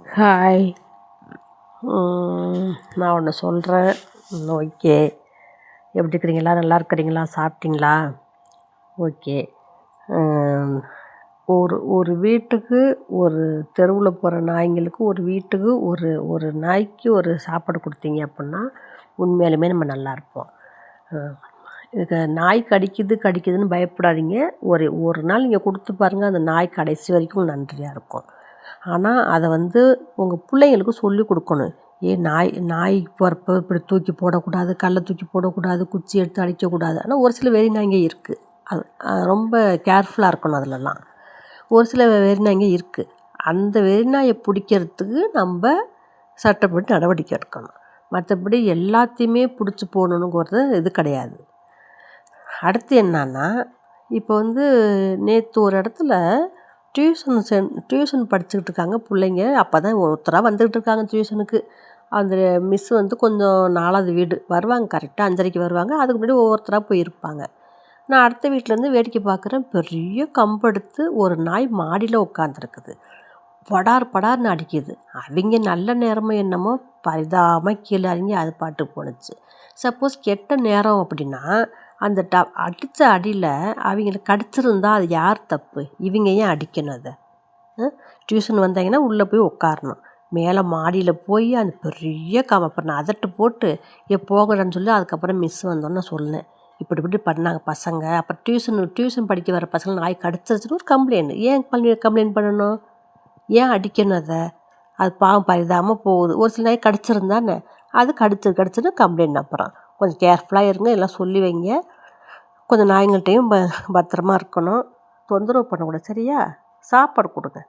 Hi. நான் ஒன்று சொல்கிறேன். ஓகே. எப்படி இருக்கிறீங்களா? நல்லா இருக்கிறீங்களா? சாப்பிட்டீங்களா? ஓகே. ஒரு ஒரு வீட்டுக்கு ஒரு தெருவில் போகிற நாய்ங்களுக்கு ஒரு வீட்டுக்கு ஒரு ஒரு நாய்க்கு ஒரு சாப்பாடு கொடுத்தீங்க அப்புடின்னா உண்மையாலுமே நம்ம நல்லாயிருப்போம். இதுக்கு நாய் கடிக்குதுன்னு பயப்படாதீங்க. ஒரு ஒரு நாள் நீங்கள் கொடுத்து பாருங்கள், அந்த நாய் கடைசி வரைக்கும் நன்றியாக இருக்கும். ஆனால் அதை உங்கள் பிள்ளைங்களுக்கு சொல்லி கொடுக்கணும். நாய் போகிறப்ப இப்படி தூக்கி போடக்கூடாது, கல்லை தூக்கி போடக்கூடாது, குச்சி எடுத்து அடிக்கக்கூடாது. ஆனால் ஒரு சில வெறி நாய்ங்க இருக்குது. அது ரொம்ப கேர்ஃபுல்லாக இருக்கணும். அதிலலாம் ஒரு சில வெறி நாய்ங்க இருக்குது. அந்த வெறி நாயை பிடிக்கிறதுக்கு நம்ம சட்டப்படி நடவடிக்கை எடுக்கணும். மற்றபடி எல்லாத்தையுமே பிடிச்சி போடணுங்கிறது இது கிடையாது. அடுத்து என்னன்னா, இப்போ நேற்று ஒரு இடத்துல டியூஷன் படிச்சுக்கிட்டு இருக்காங்க பிள்ளைங்க. அப்போ தான் ஒருத்தராக வந்துக்கிட்டு இருக்காங்க டியூஷனுக்கு. அந்த மிஸ் கொஞ்சம் 4வது வீடு வருவாங்க, கரெக்டாக 5:30க்கு வருவாங்க. அதுக்கு முன்னாடி ஒவ்வொருத்தராக போயிருப்பாங்க. நான் அடுத்த வீட்டிலேருந்து வேடிக்கை பார்க்குறேன். பெரிய கம்பெடுத்து ஒரு நாய் மாடியில் உட்காந்துருக்குது. படார்னு அடிக்குது. அவங்க நல்ல நேரமோ என்னமோ பரிதாபமாக கீழே இறங்கி அது பாட்டுக்கு போணுச்சு. சப்போஸ் கெட்ட நேரம் அப்படின்னா அந்த அடித்த அடியில் அவங்கள கடிச்சிருந்தா அது யார் தப்பு? இவங்க ஏன் அடிக்கணும்? அதை டியூஷன் வந்தாங்கன்னா உள்ளே போய் உட்காரணும். மேலே மாடியில் போய் அந்த பெரிய அப்புறம் நான் அதட்டு போட்டு போகலன்னு சொல்லி அதுக்கப்புறம் மிஸ் வந்தோன்னு நான் சொன்னேன். இப்படி பண்ணாங்க பசங்க. அப்புறம் டியூஷன் படிக்க வர பசங்க நாய் கடிச்சிருச்சுன்னு ஒரு கம்ப்ளைண்ட். ஏன் கம்ப்ளைண்ட் பண்ணணும்? ஏன் அடிக்கணும்? அது பாவம் பரிதாமல் போகுது. ஒரு சில நாய் கடிச்சிருந்தானே, அது கடிச்சுன்னு கம்ப்ளைண்ட். அப்புறம் கொஞ்சம் கேர்ஃபுல்லாக இருங்க, எல்லாம் சொல்லி வைங்க. கொஞ்சம் நாய்ங்கள்ட்டையும் பத்திரமா இருக்கணும். தொந்தரவு பண்ணக்கூடாது. சரியா? சாப்பாடு கொடுங்க.